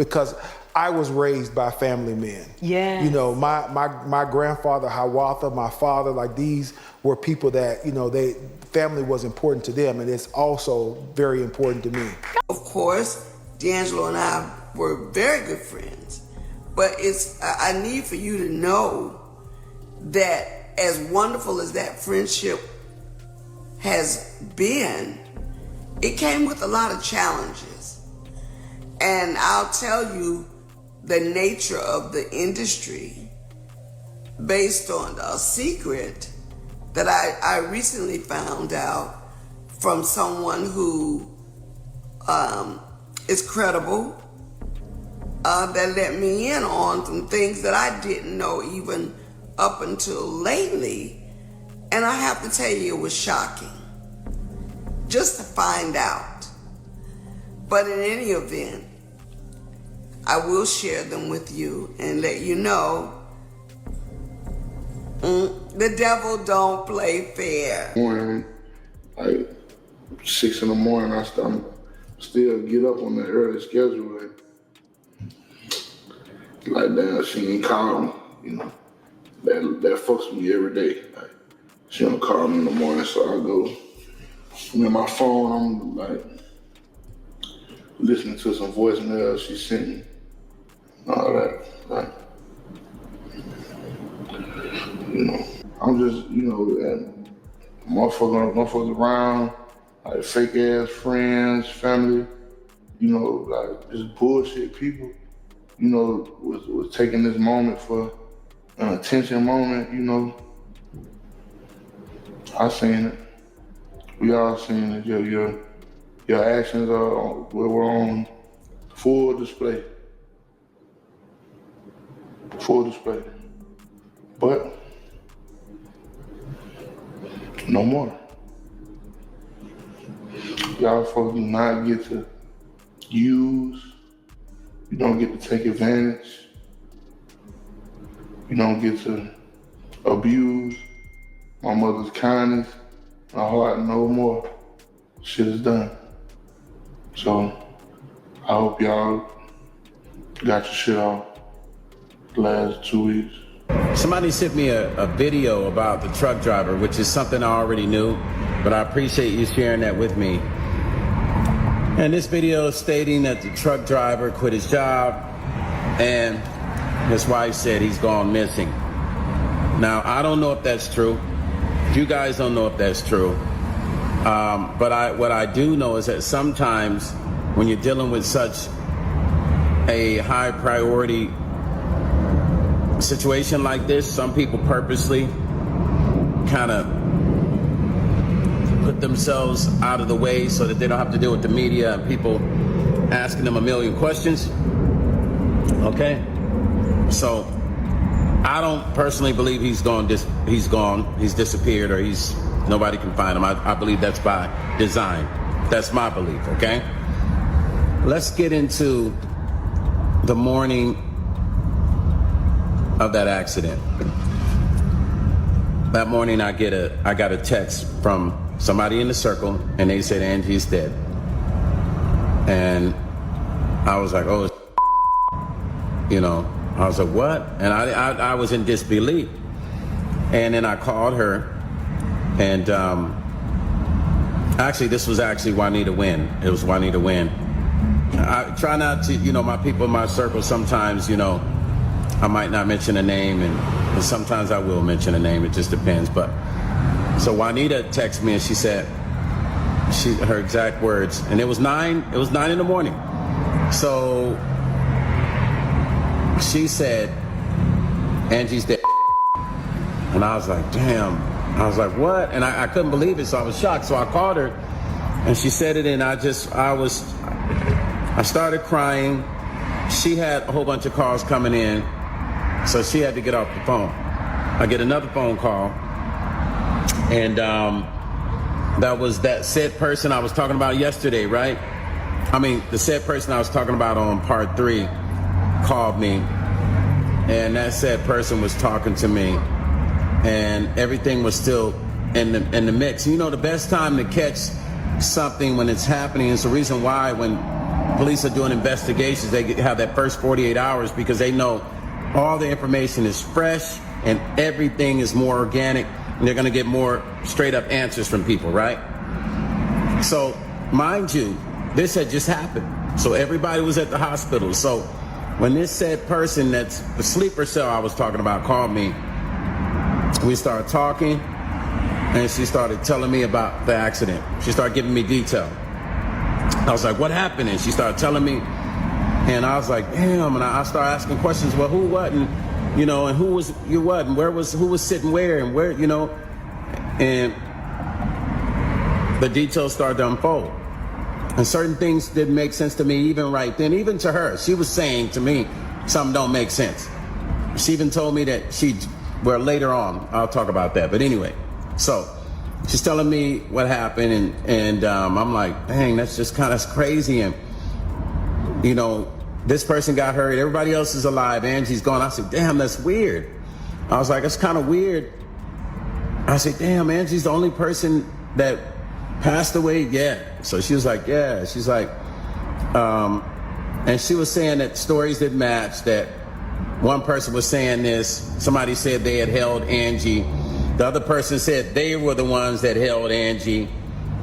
because I was raised by family men. Yeah. You know, my grandfather, Hawatha, my father, like these were people that, you know, family was important to them, and it's also very important to me. Of course, D'Angelo and I were very good friends, but I need for you to know that as wonderful as that friendship has been, it came with a lot of challenges. And I'll tell you the nature of the industry based on a secret that I recently found out from someone who is credible, that let me in on some things that I didn't know even up until lately. And I have to tell you, it was shocking just to find out. But in any event, I will share them with you and let you know the devil don't play fair. Morning, like 6 in the morning, I still get up on the early schedule. And like, damn, she ain't call me, you know. That fucks me every day. Like, she don't call me in the morning, so I go. I'm in my phone, I'm like listening to some voicemails she sent me, all that. Like, you know, I'm just, you know, motherfuckers around, like fake ass friends, family, you know, like just bullshit people, you know, was taking this moment for an attention moment, you know. I seen it. We all seen it. Your actions were on full display. Full display. But no more. Y'all folks do not get to use. You don't get to take advantage. You don't get to abuse my mother's kindness, my heart no more. Shit is done. So I hope y'all got your shit off the last 2 weeks. Somebody sent me a video about the truck driver, which is something I already knew, but I appreciate you sharing that with me. And this video is stating that the truck driver quit his job and his wife said he's gone missing. Now, I don't know if that's true. You guys don't know if that's true. But what I do know is that sometimes when you're dealing with such a high priority situation like this, some people purposely kind of put themselves out of the way so that they don't have to deal with the media and people asking them a million questions. Okay? So I don't personally believe he's gone, he's disappeared, or nobody can find him. I believe that's by design. That's my belief, okay? Let's get into the morning of that accident. That morning I got a text from somebody in the circle, and they said Angie's dead. And I was like, oh, you know, I was like, what? And I was in disbelief. And then I called her, and actually this was actually Juanita Wynn. It was Juanita Wynn. I try not to, you know, my people in my circle, sometimes, you know, I might not mention a name, and sometimes I will mention a name, it just depends. But so Juanita texted me, and she said, her exact words, and it was 9 in the morning. So she said, Angie's dead. And I was like, damn. I was like, what? And I couldn't believe it, so I was shocked. So I called her, and she said it, and I started crying. She had a whole bunch of calls coming in, so she had to get off the phone. I get another phone call, and that was that said person I was talking about yesterday, right? I mean, the said person I was talking about on part 3 called me, and that said person was talking to me, and everything was still in the mix. You know, the best time to catch something when it's happening is the reason why when police are doing investigations, they have that first 48 hours because they know all the information is fresh and everything is more organic, and they're going to get more straight up answers from people, right? So, mind you, this had just happened. So everybody was at the hospital. So when this said person, that's the sleeper cell I was talking about, called me, we started talking, and she started telling me about the accident. She started giving me detail. I was like, what happened? And she started telling me, and I was like, damn. And I started asking questions. Well, who, what, and you know, and who was you, what, and who was sitting where, and where, you know, and the details started to unfold. And certain things didn't make sense to me even right then, even to her. She was saying to me, something don't make sense. She even told me that well, later on, I'll talk about that. But anyway, so she's telling me what happened, and I'm like, dang, that's just kind of crazy. And, you know, this person got hurt. Everybody else is alive. Angie's gone. I said, damn, that's weird. I was like, it's kind of weird. I said, damn, Angie's the only person that passed away? Yeah. So she was like, yeah. She's like, and she was saying that stories didn't match, that one person was saying this, somebody said they had held Angie. The other person said they were the ones that held Angie,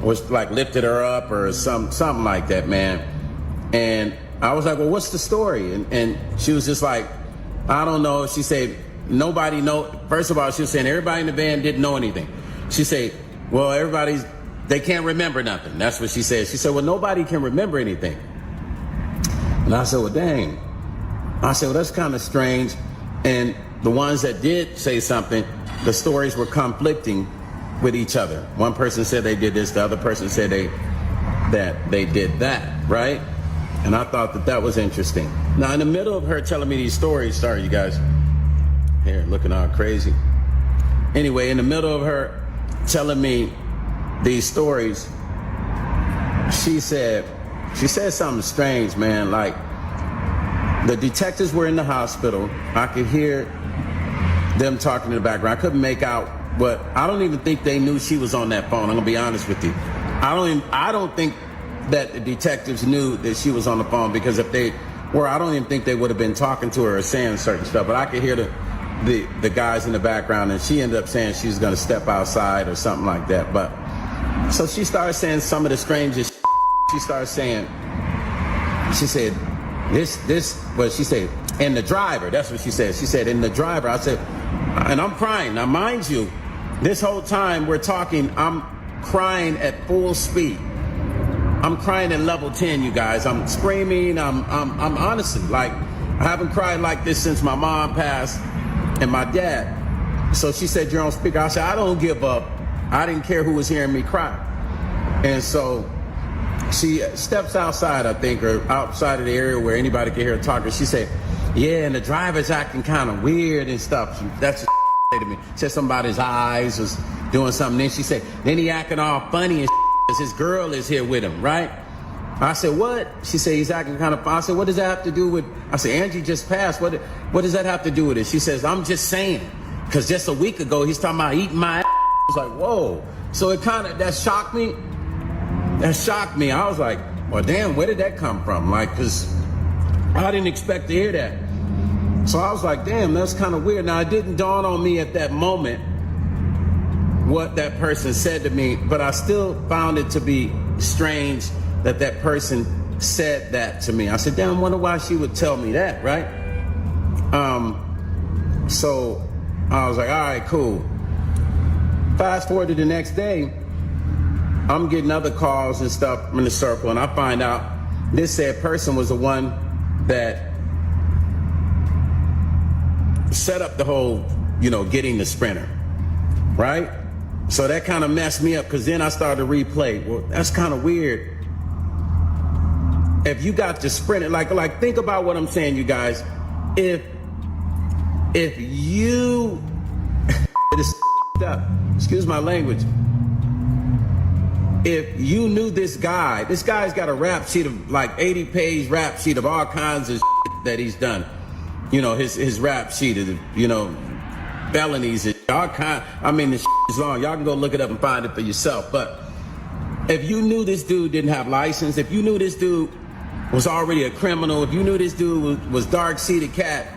was like lifted her up or something like that, man. And I was like, well, what's the story? And she was just like, I don't know. She said, nobody know. First of all, she was saying everybody in the van didn't know anything. She said, well, they can't remember nothing. That's what she said. She said, well, nobody can remember anything. And I said, well, dang. I said, well, that's kind of strange. And the ones that did say something, the stories were conflicting with each other. One person said they did this, the other person said that they did that, right? And I thought that was interesting. Now, in the middle of her telling me these stories, sorry, you guys, here, looking all crazy. Anyway, in the middle of her telling me these stories, she said something strange, man. Like, the detectives were in the hospital. I could hear them talking in the background. I couldn't make out what. I don't even think they knew she was on that phone. I'm gonna be honest with you. I don't think that the detectives knew that she was on the phone, because if they were, I don't even think they would have been talking to her or saying certain stuff. But I could hear the guys in the background, and she ended up saying she was gonna step outside or something like that. But so she started saying some of the strangest shit. She started saying, she said, well, she said, and the driver, that's what she said. She said, and the driver. I said, and I'm crying. Now, mind you, this whole time we're talking, I'm crying at full speed. I'm crying at level 10, you guys. I'm screaming. I'm honestly, like, I haven't cried like this since my mom passed and my dad. So she said, you're on speaker. I said, I don't give up. I didn't care who was hearing me cry. And so she steps outside, I think, or outside of the area where anybody can hear her talking. She said, yeah, and the driver's acting kind of weird and stuff. That's what she said to me. She said something about his eyes was doing something. Then she said, then he acting all funny and because his girl is here with him, right? I said, what? She said, he's acting kind of funny. I said, what does that have to do with, I said, Angie just passed. What does that have to do with it? She says, I'm just saying, because just a week ago, he's talking about eating my ass. I was like, whoa. So it kind of, that shocked me. That shocked me. I was like, well, damn, where did that come from? Like, because I didn't expect to hear that. So I was like, damn, that's kind of weird. Now, it didn't dawn on me at that moment what that person said to me, but I still found it to be strange that that person said that to me. I said, damn, I wonder why she would tell me that, right? So I was like, all right, cool. Fast forward to the next day, I'm getting other calls and stuff in the circle, and I find out this said person was the one that set up the whole, getting the Sprinter, right? So that kind of messed me up, because then I started to replay. Well, that's kind of weird. If you got the Sprinter, like think about what I'm saying, you guys. If you, it is up. Excuse my language. If you knew this guy's got a rap sheet of like 80-page rap sheet of all kinds of that he's done. His rap sheet of, felonies and all kind. I mean, the is long. Y'all can go look it up and find it for yourself. But if you knew this dude didn't have license, if you knew this dude was already a criminal, if you knew this dude was dark-seated cat,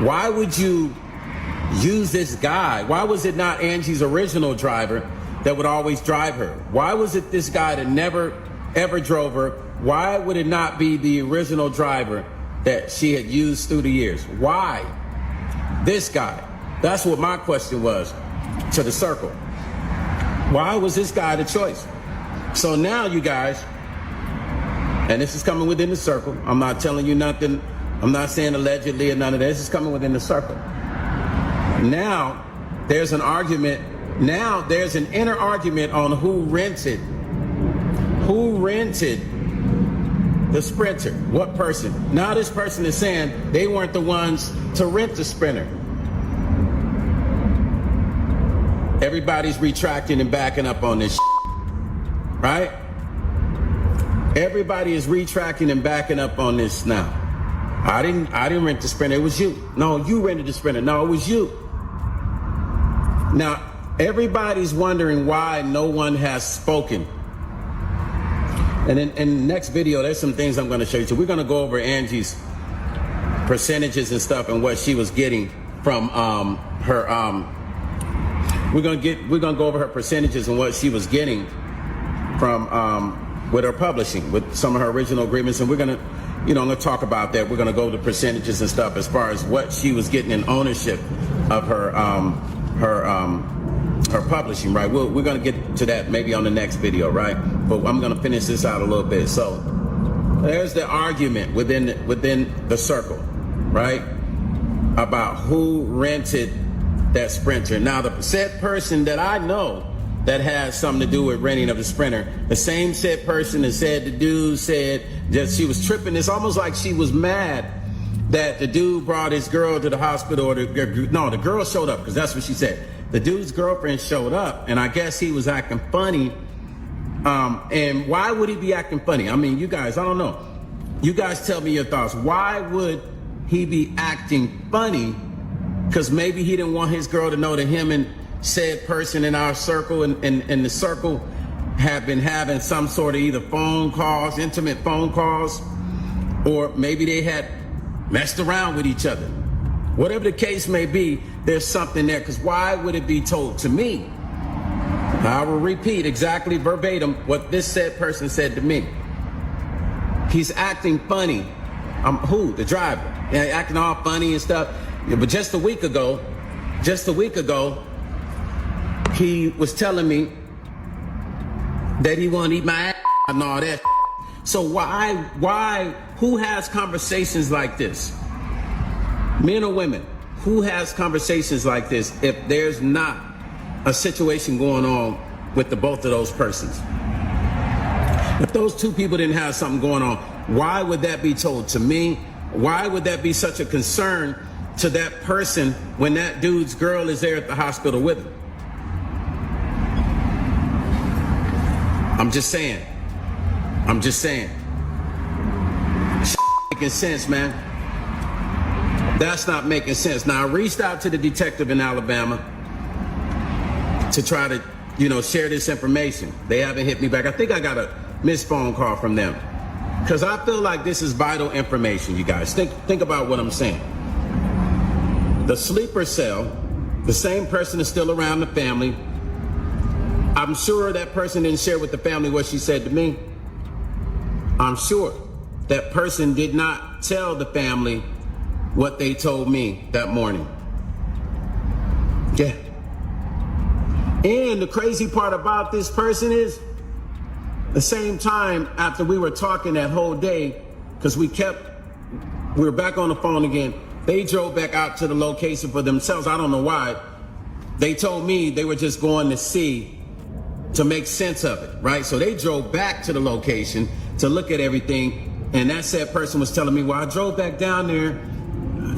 why would you use this guy? Why was it not Angie's original driver that would always drive her? Why was it this guy that never, ever drove her? Why would it not be the original driver that she had used through the years? Why this guy? That's what my question was to the circle. Why was this guy the choice? So now you guys, and this is coming within the circle. I'm not telling you nothing. I'm not saying allegedly or none of this. This is coming within the circle. Now there's an argument. Now there's an inner argument on who rented the Sprinter. What person? Now this person is saying they weren't the ones to rent the Sprinter. Everybody's retracting and backing up on this right? Everybody is retracting and backing up on this now. I didn't rent the Sprinter, it was you. No, you rented the Sprinter. No, it was you. Now, everybody's wondering why no one has spoken. And in the next video, there's some things I'm going to show you. So we're going to go over Angie's percentages and stuff and what she was getting from her. We're going to go over her percentages and what she was getting from with her publishing, with some of her original agreements, and we're going to, I'm going to talk about that. We're going to go to percentages and stuff as far as what she was getting in ownership of her publishing, right? We're going to get to that maybe on the next video, right? But I'm going to finish this out a little bit. So there's the argument within the circle, right? About who rented that Sprinter. Now, the said person that I know that has something to do with renting of the Sprinter, the same said person that said the dude said that she was tripping. It's almost like she was mad that the dude brought his girl to the hospital, or the girl showed up, because that's what she said. The dude's girlfriend showed up, and I guess he was acting funny. And why would he be acting funny? I mean, you guys, I don't know. You guys tell me your thoughts. Why would he be acting funny? Because maybe he didn't want his girl to know that him and said person in our circle and the circle have been having some sort of either phone calls, intimate phone calls, or maybe they had messed around with each other. Whatever the case may be, there's something there, because why would it be told to me? I will repeat exactly verbatim what this said person said to me. He's acting funny. Who? The driver. Yeah, acting all funny and stuff. Yeah, but just a week ago, he was telling me that he wanted to eat my ass and all that. So why, who has conversations like this? Men or women, who has conversations like this if there's not a situation going on with the both of those persons? If those two people didn't have something going on, why would that be told to me? Why would that be such a concern to that person when that dude's girl is there at the hospital with him? I'm just saying. Making sense, man. That's not making sense. Now, I reached out to the detective in Alabama to try to, share this information. They haven't hit me back. I think I got a missed phone call from them, because I feel like this is vital information, you guys. Think about what I'm saying. The sleeper cell, the same person is still around the family. I'm sure that person didn't share with the family what she said to me. I'm sure that person did not tell the family what they told me that morning. Yeah. And the crazy part about this person is, the same time after we were talking that whole day, because we were back on the phone again, they drove back out to the location for themselves. I don't know why. They told me they were just going to see, to make sense of it, right? So they drove back to the location to look at everything, and that said person was telling me, well, I drove back down there.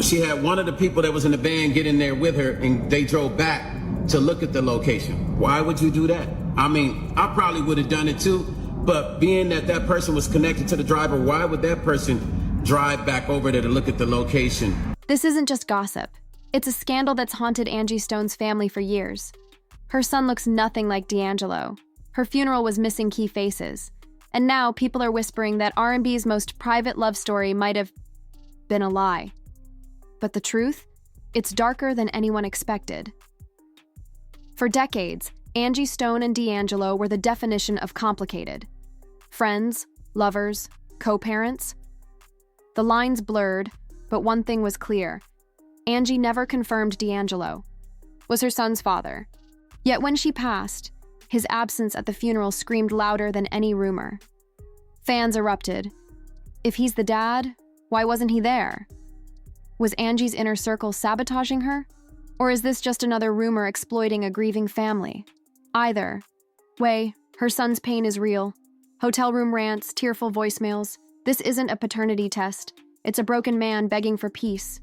She had one of the people that was in the van get in there with her, and they drove back to look at the location. Why would you do that? I mean, I probably would have done it too, but being that that person was connected to the driver, why would that person drive back over there to look at the location? This isn't just gossip. It's a scandal that's haunted Angie Stone's family for years. Her son looks nothing like DAngelo. Her funeral was missing key faces. And now people are whispering that R&B's most private love story might have been a lie. But the truth? It's darker than anyone expected. For decades, Angie Stone and D'Angelo were the definition of complicated. Friends, lovers, co-parents. The lines blurred, but one thing was clear. Angie never confirmed D'Angelo was her son's father. Yet when she passed, his absence at the funeral screamed louder than any rumor. Fans erupted. If he's the dad, why wasn't he there? Was Angie's inner circle sabotaging her? Or is this just another rumor exploiting a grieving family? Either way, her son's pain is real. Hotel room rants, tearful voicemails. This isn't a paternity test. It's a broken man begging for peace.